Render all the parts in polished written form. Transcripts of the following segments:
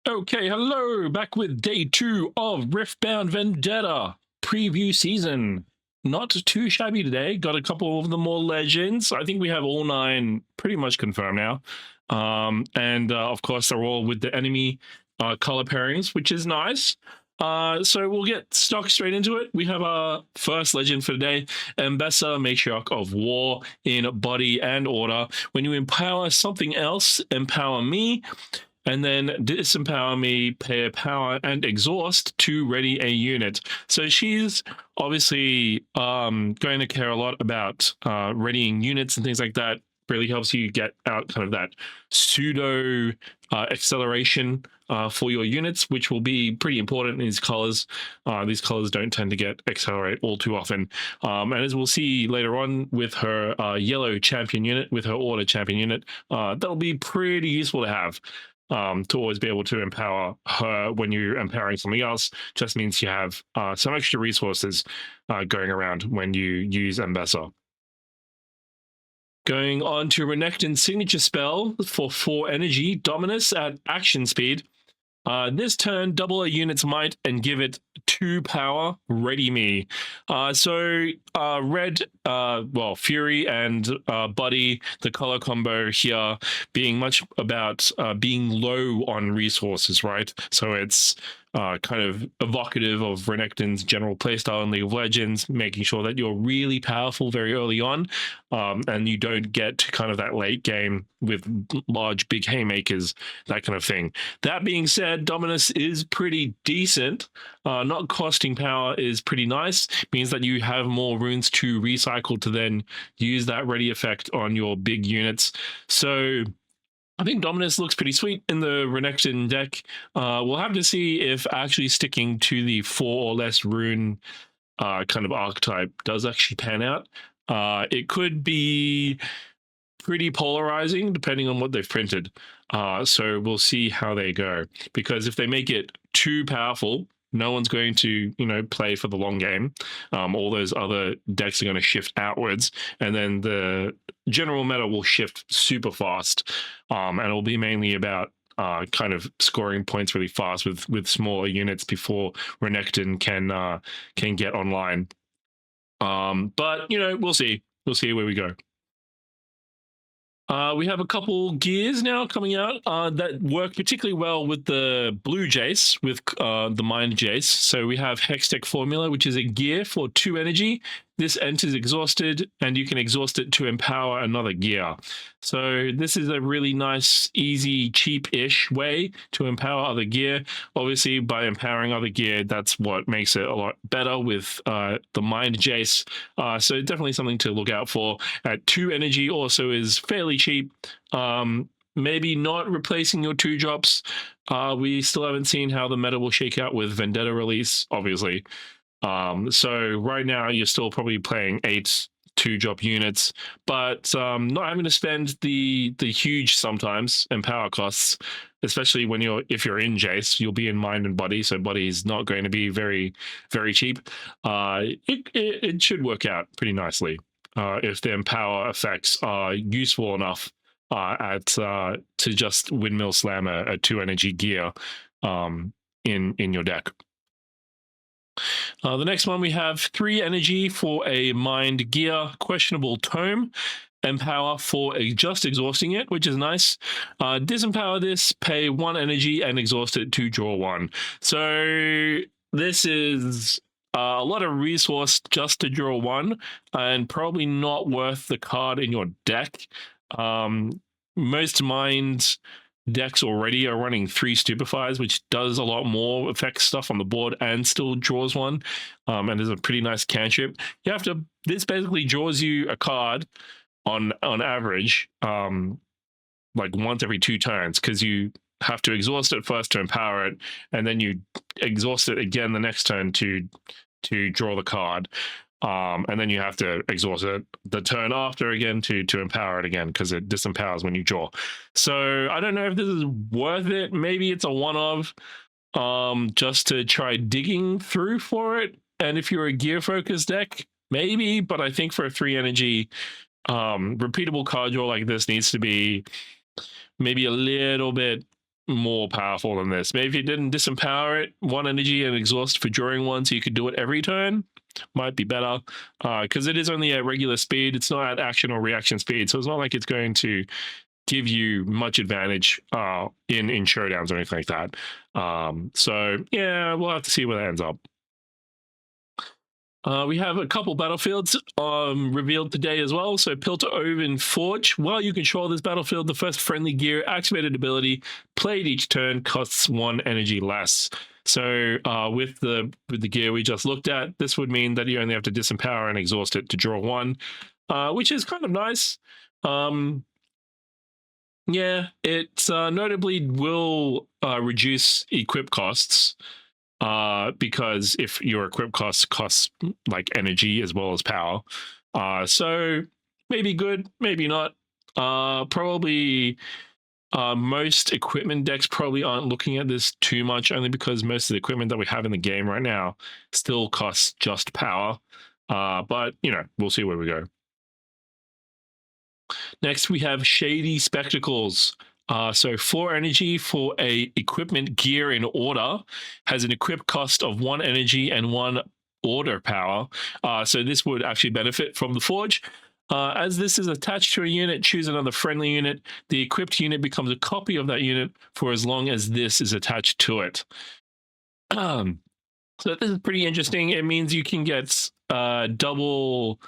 Okay, hello, back with day 2 of Riftbound Vendetta preview season. Not too shabby today. Got a couple of the more legends. I think we have all 9 pretty much confirmed now. And of course, they're all with the enemy color pairings, which is nice. So we'll get stuck straight into it. We have our first legend for today, Mbessa, Matriarch of War in Body and Order. When you empower something else, empower me, and then disempower me, pay power, and exhaust to ready a unit. So she's obviously going to care a lot about readying units and things like that. Really helps you get out kind of that pseudo acceleration for your units, which will be pretty important in these colors. These colors don't tend to get accelerate all too often. And as we'll see later on with her yellow champion unit, with her order champion unit, that'll be pretty useful to have. To always be able to empower her when you're empowering something else just means you have some extra resources going around when you use Mbessa. Going on to Renekton's signature spell for 4 energy, Dominus at action speed. This turn, double a unit's might and give it 2 power, ready me. Red, Fury and Buddy, the color combo here being much about being low on resources, right? So it's kind of evocative of Renekton's general playstyle in League of Legends, making sure that you're really powerful very early on, and you don't get to kind of that late game with large, big haymakers, that kind of thing. That being said, Dominus is pretty decent. Not costing power is pretty nice. Means that you have more runes to recycle to then use that ready effect on your big units. So I think Dominus looks pretty sweet in the Renekton deck. We'll have to see if actually sticking to the 4 or less rune kind of archetype does actually pan out. It could be pretty polarizing depending on what they've printed. So we'll see how they go. Because if they make it too powerful, no one's going to, play for the long game. All those other decks are going to shift outwards, and then the general meta will shift super fast. And it'll be mainly about kind of scoring points really fast with smaller units before Renekton can get online. But we'll see. We'll see where we go. We have a couple gears now coming out that work particularly well with the blue Jace, with the Mind Jace. So we have Hextech Formula, which is a gear for 2 energy. This enters exhausted, and you can exhaust it to empower another gear. So this is a really nice, easy, cheap-ish way to empower other gear. Obviously, by empowering other gear, that's what makes it a lot better with the Mind Jace. So definitely something to look out for. At 2 energy also is fairly cheap. Maybe not replacing your 2 drops. We still haven't seen how the meta will shake out with Vendetta release, obviously. So right now you're still probably playing 8 2-drop units, but not having to spend the huge sometimes empower costs, especially if you're in Jace, you'll be in Mind and Body, so Body is not going to be very, very cheap. It should work out pretty nicely if the empower effects are useful enough to just windmill slam a 2 energy gear in your deck. The next one, we have 3 energy for a Mind Gear, questionable Tome. Empower for just exhausting it, which is nice. Disempower this, pay 1 energy, and exhaust it to draw 1. So this is a lot of resource just to draw 1, and probably not worth the card in your deck. Most Mind decks already are running 3 stupefies, which does a lot more effect stuff on the board and still draws 1, and is a pretty nice cantrip. This basically draws you a card on average like once every 2 turns, because you have to exhaust it first to empower it, and then you exhaust it again the next turn to draw the card. And then you have to exhaust it the turn after again to empower it again, because it disempowers when you draw. So I don't know if this is worth it. Maybe it's a one-off just to try digging through for it. And if you're a gear-focused deck, maybe. But I think for a 3 energy, repeatable card draw like this needs to be maybe a little bit more powerful than this. Maybe if you didn't disempower it, 1 energy and exhaust for drawing 1, so you could do it every turn, might be better. Because it is only at regular speed. It's not at action or reaction speed, so it's not like it's going to give you much advantage in showdowns or anything like that. So yeah, we'll have to see where that ends up. We have a couple battlefields revealed today as well. So Piltover Forge. While you control this battlefield, the first friendly gear activated ability played each turn costs 1 energy less. So with the gear we just looked at, this would mean that you only have to disempower and exhaust it to draw 1, which is kind of nice. Yeah, it notably will reduce equip costs. Because if your equip costs like energy as well as power, so maybe good, maybe not. Probably most equipment decks probably aren't looking at this too much, only because most of the equipment that we have in the game right now still costs just power. But you know, we'll see where we go. Next, we have Shady Spectacles. So 4 energy for a equipment gear in order, has an equip cost of 1 energy and 1 order power. So this would actually benefit from the Forge. As this is attached to a unit, choose another friendly unit. The equipped unit becomes a copy of that unit for as long as this is attached to it. So this is pretty interesting. It means you can get double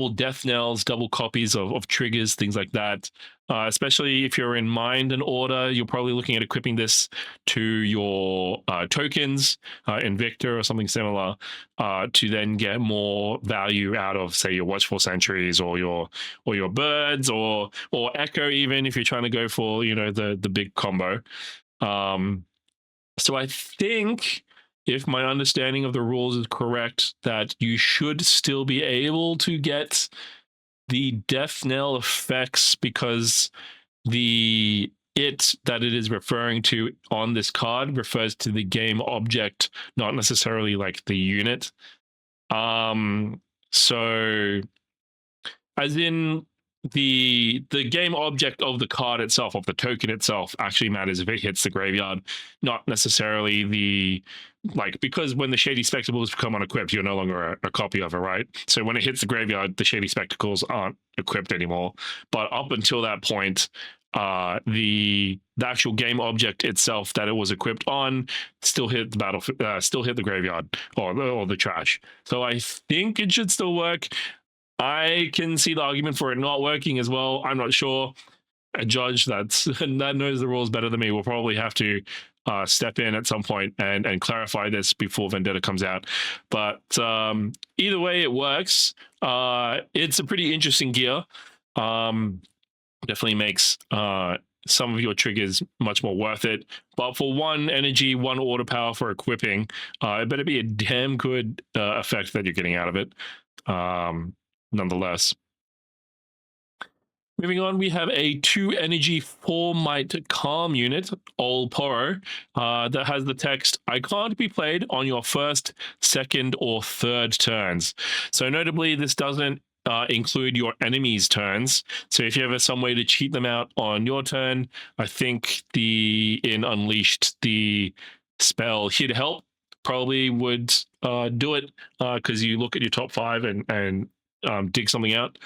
death knells, double copies of triggers, things like that. Especially if you're in Mind and Order, you're probably looking at equipping this to your tokens, Invicta or something similar, to then get more value out of, say, your Watchful Sentries or your birds or Echo, even if you're trying to go for, you know, the big combo. So I think, if my understanding of the rules is correct, that you should still be able to get the death knell effects, because the that it is referring to on this card refers to the game object, not necessarily like the unit. So as in the game object of the card itself, of the token itself, actually matters if it hits the graveyard, not necessarily the, like, because when the Shady Spectacles become unequipped, you're no longer a copy of it, right? So when it hits the graveyard, the Shady Spectacles aren't equipped anymore. But up until that point, the actual game object itself that it was equipped on still hit the battlefield, still hit the graveyard or the trash. So I think it should still work. I can see the argument for it not working as well. I'm not sure. A judge that knows the rules better than me will probably have to step in at some point and clarify this before Vendetta comes out. But either way, it works. It's a pretty interesting gear. Definitely makes some of your triggers much more worth it. But for 1 energy, 1 order power for equipping, it better be a damn good effect that you're getting out of it. Nonetheless. Moving on, we have a 2 energy 4 might calm unit, Ol Poro, that has the text, I can't be played on your first, second, or third turns. So notably, this doesn't include your enemy's turns. So if you have some way to cheat them out on your turn, I think in Unleashed, the spell Here to Help probably would do it, because you look at your top 5 and dig something out.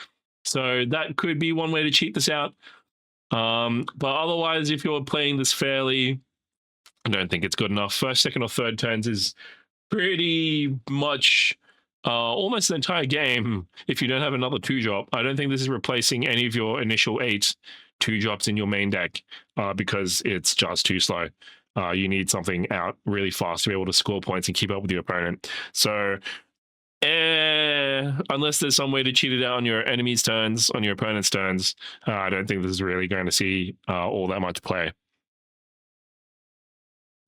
So that could be one way to cheat this out. But otherwise, if you're playing this fairly, I don't think it's good enough. First, second, or third turns is pretty much almost the entire game if you don't have another 2-drop. I don't think this is replacing any of your initial 8 2-drops in your main deck, because it's just too slow. You need something out really fast to be able to score points and keep up with your opponent. So unless there's some way to cheat it out on your enemy's turns, on your opponent's turns, I don't think this is really going to see all that much play.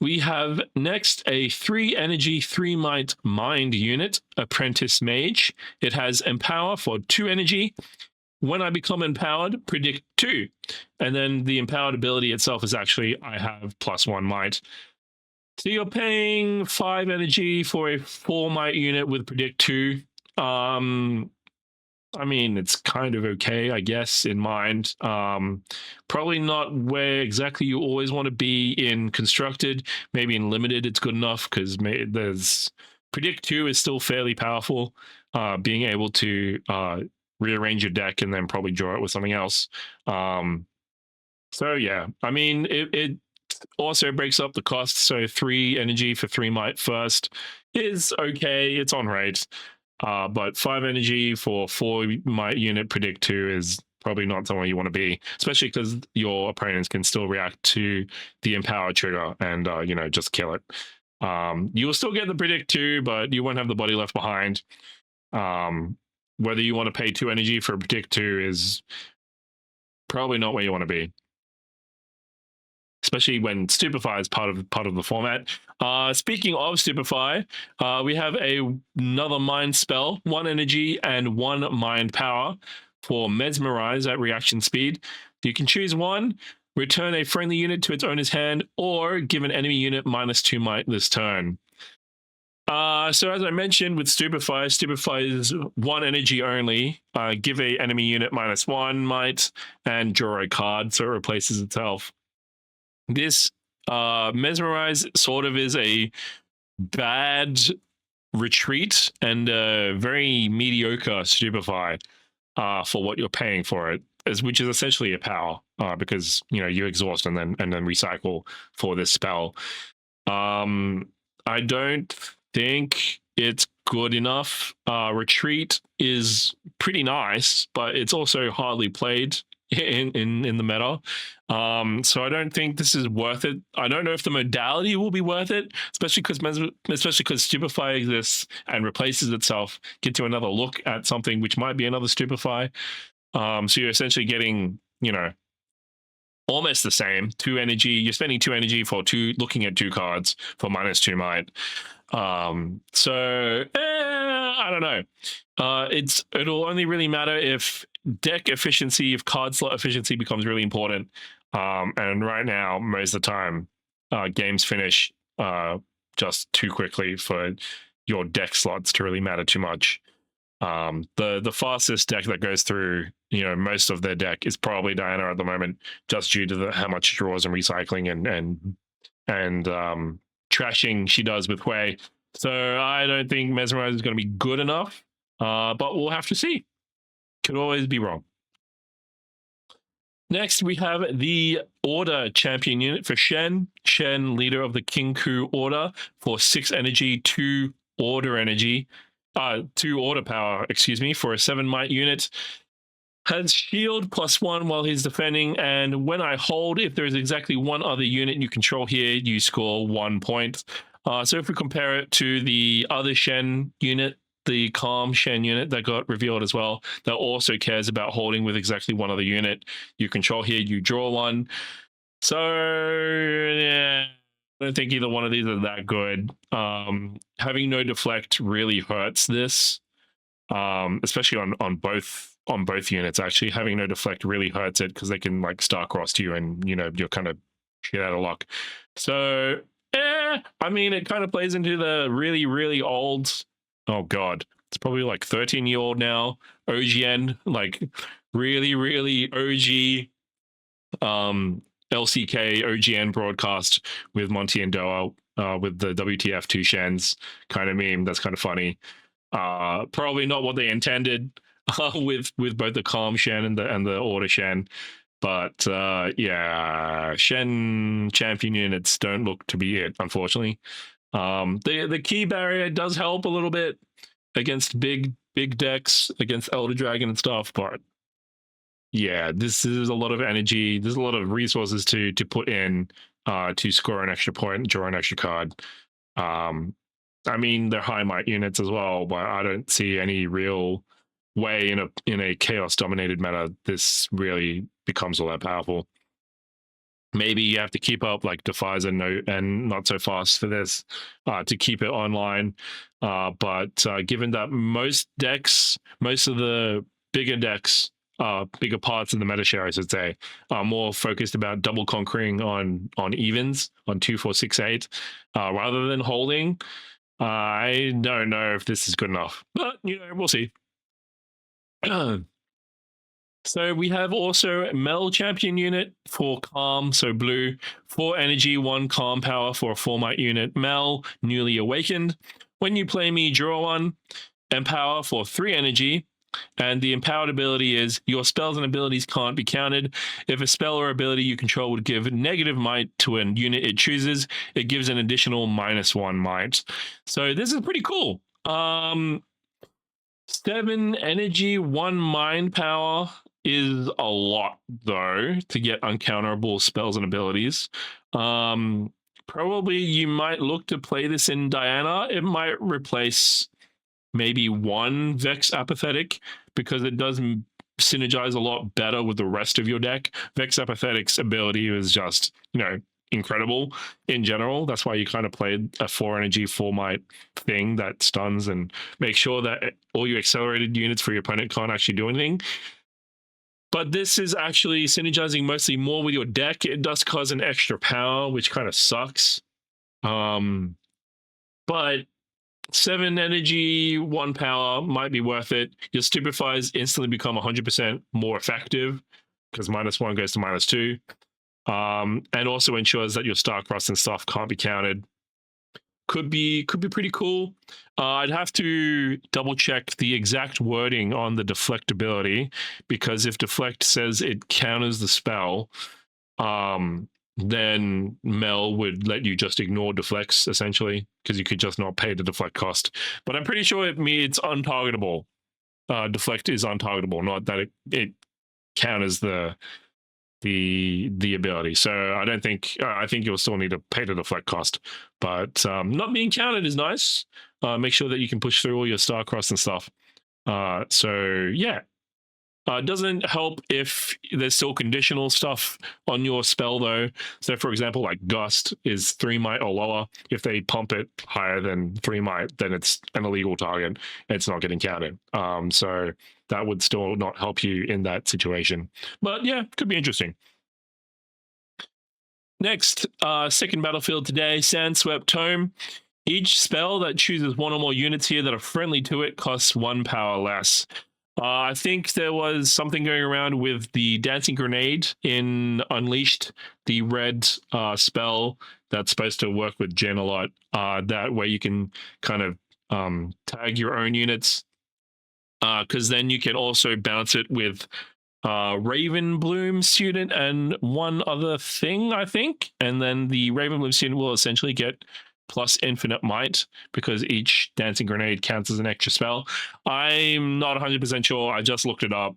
We have next a 3 energy, 3 might mind unit, Apprentice Mage. It has Empower for 2 energy. When I become empowered, predict 2. And then the empowered ability itself is actually, I have +1 might. So you're paying 5 energy for a 4 might unit with predict 2. I mean, it's kind of okay, I guess, in mind. Probably not where exactly you always want to be in constructed. Maybe in limited, it's good enough because there's predict two is still fairly powerful. Being able to rearrange your deck and then probably draw it with something else. So yeah, I mean, it also breaks up the cost. So 3 energy for 3 might first is okay. It's on rate. But 5 energy for 4 might unit predict two is probably not somewhere you want to be, especially because your opponents can still react to the empower trigger and just kill it. You will still get the predict two, but you won't have the body left behind. Whether you want to pay 2 energy for a predict two is probably not where you want to be, especially when Stupefy is part of the format. Speaking of Stupefy, we have another mind spell, 1 energy and 1 mind power for Mesmerize at reaction speed. You can choose one, return a friendly unit to its owner's hand, or give an enemy unit -2 might this turn. So as I mentioned with Stupefy is 1 energy only. Give a enemy unit -1 might and draw a card, so it replaces itself. This Mesmerize sort of is a bad retreat and very mediocre Stupefy for what you're paying for it, which is essentially a power because you exhaust and then recycle for this spell. I don't think it's good enough. Retreat is pretty nice, but it's also hardly played in the meta. So I don't think this is worth it. I don't know if the modality will be worth it, especially because Stupefy exists and replaces itself. Get to another look at something which might be another Stupefy. So you're essentially getting, almost the same 2 energy. You're spending 2 energy for looking at 2 cards for -2 might. So I don't know. It'll only really matter if deck efficiency, if card slot efficiency becomes really important. And right now, most of the time, games finish just too quickly for your deck slots to really matter too much. The fastest deck that goes through most of their deck is probably Diana at the moment, just due to how much draws and recycling and trashing she does with Hui. So I don't think Mesmerize is going to be good enough, but we'll have to see. Could always be wrong. Next, we have the Order champion unit for Shen. Shen, leader of the King Ku Order, for 6 energy, 2 Order energy. 2 Order power, excuse me, for a 7 might unit. Has shield +1 while he's defending, and when I hold, if there is exactly one other unit you control here, you score 1 point. So if we compare it to the other Shen unit, the Calm Shen unit that got revealed as well, that also cares about holding with exactly one other unit you control here, you draw 1. So yeah, I don't think either one of these are that good. Having no deflect really hurts this, especially on both units. Actually, having no deflect really hurts it because they can like star-cross you, and you're kind of shit out of luck. So I mean, it kind of plays into the really, really old. Oh god, it's probably like 13-year-old now. OGN, like really, really OG. LCK OGN broadcast with Monty and Doa with the WTF 2 Shens kind of meme. That's kind of funny. Probably not what they intended with both the Calm Shen and the Order Shen. But yeah, Shen champion units don't look to be it, unfortunately. The key barrier does help a little bit against big decks, against Elder Dragon and stuff, but yeah, this is a lot of energy. There's a lot of resources to put in to score an extra point, draw an extra card. I mean, they're high might units as well, but I don't see any real way in a chaos dominated meta this really becomes all that powerful. Maybe you have to keep up like Defies and not so fast for this to keep it online. But given that most of the bigger decks, bigger parts of the meta share, I should say, are more focused about double conquering on evens, on 2, 4, 6, 8, rather than holding. I don't know if this is good enough, but we'll see. So we have also Mel Champion unit for Calm, so blue, 4 energy, 1 Calm power for a 4 might unit. Mel, newly awakened. When you play me, draw 1, Empower for 3 energy. And the empowered ability is your spells and abilities can't be counted. If a spell or ability you control would give negative might to a unit it chooses, it gives an additional -1 might. So this is pretty cool. 7 energy, 1 mind power is a lot though to get uncounterable spells and abilities. Probably you might look to play this in Diana. It might replace maybe 1 Vex Apathetic because it does synergize a lot better with the rest of your deck. Vex Apathetic's ability is just, incredible in general. That's why you kind of played a 4 energy, 4 might thing that stuns and make sure that all your accelerated units for your opponent can't actually do anything. But this is actually synergizing mostly more with your deck. It does cause an extra power, which kind of sucks. But 7 energy, 1 power might be worth it. Your stupefies instantly become 100% more effective because -1 goes to -2. And also ensures that your Starcross and stuff can't be counted. Could be pretty cool. I'd have to double check the exact wording on the deflect ability, because if deflect says it counters the spell, then Mel would let you just ignore deflects essentially, because you could just not pay the deflect cost. But I'm pretty sure it's untargetable. Deflect is untargetable, not that it counters the ability. So I don't think I think you'll still need to pay the deflect cost, but not being counted is nice. Make sure that you can push through all your Starcross and stuff. So yeah, it doesn't help if there's still conditional stuff on your spell though. So for example, like Gust is 3 might or lower. If they pump it higher than 3 might, then it's an illegal target. It's not getting counted. So that would still not help you in that situation. But yeah, could be interesting. Next, second battlefield today, Sandswept Tome. Each spell that chooses 1 or more units here that are friendly to it costs 1 power less. I think there was something going around with the Dancing Grenade in Unleashed, the red spell that's supposed to work with Jen a lot. That way you can kind of tag your own units, because then you can also bounce it with Raven Bloom student and 1 other thing, I think. And then the Raven Bloom student will essentially get plus infinite might because each Dancing Grenade counts as an extra spell. I'm not 100% sure. I just looked it up.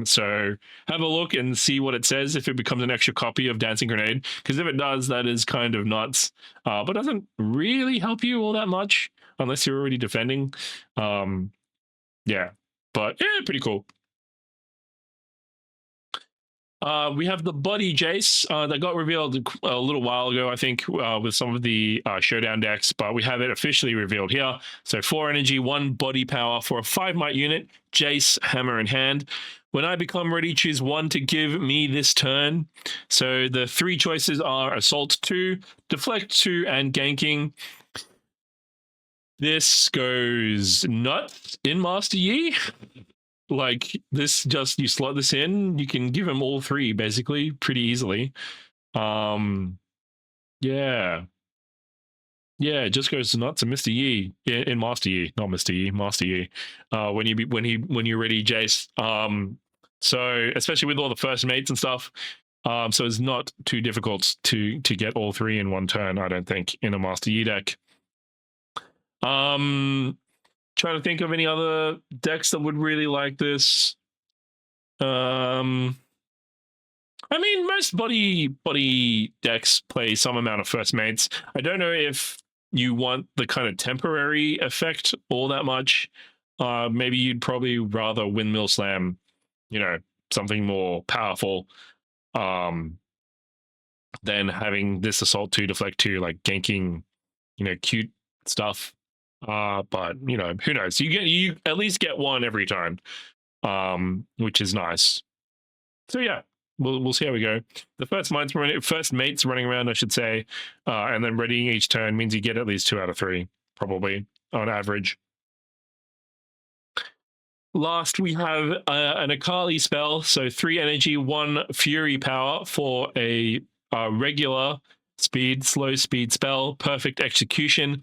So have a look and see what it says if it becomes an extra copy of Dancing Grenade, because if it does, that is kind of nuts, but doesn't really help you all that much unless you're already defending. Yeah, but yeah, pretty cool. We have the Buddy Jace that got revealed a little while ago, I think, with some of the Showdown decks, but we have it officially revealed here. So 4 energy, 1 body power for a 5 might unit, Jace, hammer in hand. When I become ready, choose 1 to give me this turn. So the 3 choices are Assault 2, Deflect 2, and Ganking. This goes nuts in Master Yi. Like this, just you slot this in, you can give him all 3 basically pretty easily. Yeah, it just goes nuts to Mr. Yi in Master Yi, not Mr. Yi, Master Yi. When you're ready, Jace. So especially with all the first mates and stuff, so it's not too difficult to get all 3 in 1 turn, I don't think, in a Master Yi deck. Trying to think of any other decks that would really like this. I mean, most body decks play some amount of first mates. I don't know if you want the kind of temporary effect all that much. Maybe you'd probably rather Windmill Slam, something more powerful, than having this Assault 2, Deflect 2, like ganking, cute stuff. But who knows? You at least get 1 every time, which is nice. So yeah, we'll see how we go. The first mates running around, I should say, and then readying each turn means you get at least 2 out of 3, probably on average. Last, we have an Akali spell. So 3 energy, 1 fury power for a regular speed, slow speed spell. Perfect execution.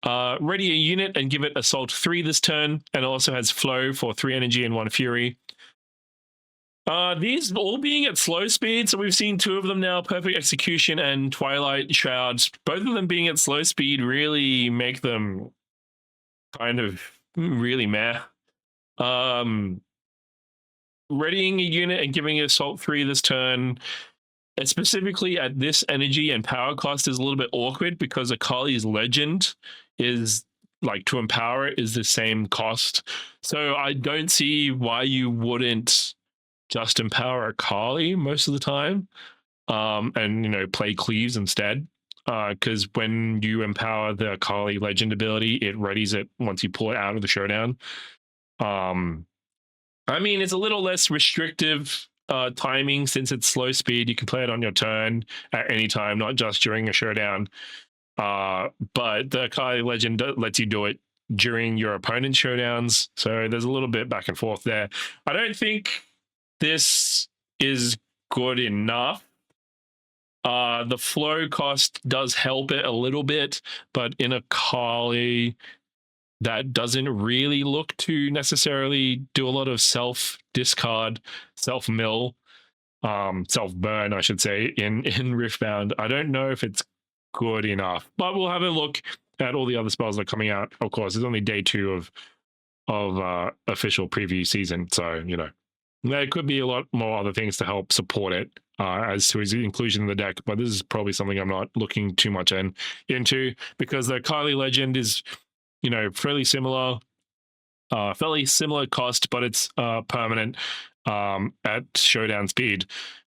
Ready a unit and give it assault 3 this turn. And it also has flow for 3 energy and 1 fury. These all being at slow speed, so we've seen 2 of them now, Perfect Execution and Twilight Shrouds. Both of them being at slow speed really make them kind of really meh. Readying a unit and giving it Assault 3 this turn, and specifically at this energy and power cost, is a little bit awkward because Akali's Legend is, like, to empower it is the same cost. So I don't see why you wouldn't just empower Akali most of the time, and, you know, play Cleaves instead. Because when you empower the Akali Legend ability, it readies it once you pull it out of the showdown. I mean, it's a little less restrictive timing since it's slow speed. You can play it on your turn at any time, not just during a showdown. But the Akali Legend lets you do it during your opponent's showdowns. So there's a little bit back and forth there. I don't think this is good enough. The flow cost does help it a little bit, but in Akali, that doesn't really look to necessarily do a lot of self-discard, self-mill, self-burn, I should say, in Riftbound. I don't know if it's good enough, but we'll have a look at all the other spells that are coming out. Of course, it's only day 2 of official preview season, so, you know, there could be a lot more other things to help support it as to his inclusion in the deck, but this is probably something I'm not looking too much into because the Akali Legend is, you know, fairly similar cost, but it's permanent at showdown speed,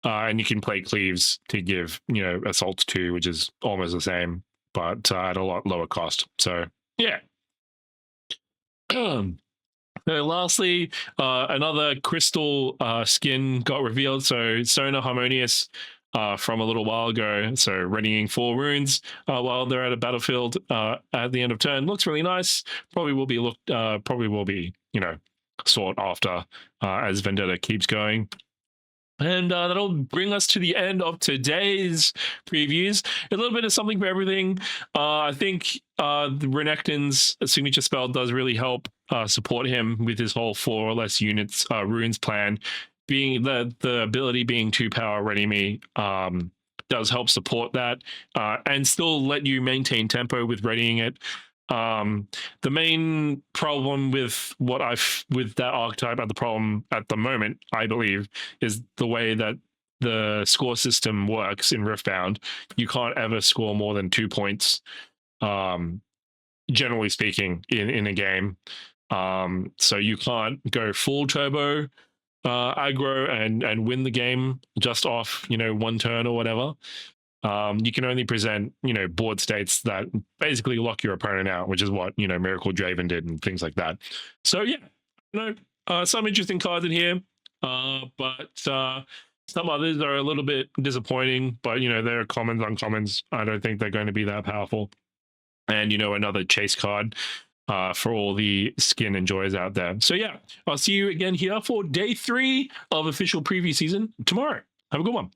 and you can play Cleaves to give, you know, Assault 2, which is almost the same, but at a lot lower cost. So yeah. Lastly, another crystal skin got revealed. So Sona Harmonious from a little while ago. So readying 4 runes while they're at a battlefield at the end of turn looks really nice. Probably will be, you know, sought after as Vendetta keeps going. And that'll bring us to the end of today's previews. A little bit of something for everything. I think the Renekton's signature spell does really help support him with his whole 4 or less units runes plan. Being the ability being 2 power ready me does help support that and still let you maintain tempo with readying it. The main problem with with that archetype, at the problem at the moment, I believe, is the way that the score system works in Riftbound. You can't ever score more than 2 points, generally speaking, in a game. So you can't go full turbo aggro and win the game just off, you know, 1 turn or whatever. You can only present, you know, board states that basically lock your opponent out, which is what, you know, Miracle Draven did and things like that. So yeah, you know, some interesting cards in here, but some others are a little bit disappointing. But, you know, they're commons, uncommons. I don't think they're going to be that powerful. And, you know, another chase card for all the skin enjoyers out there. So yeah, I'll see you again here for day 3 of official preview season tomorrow. Have a good one.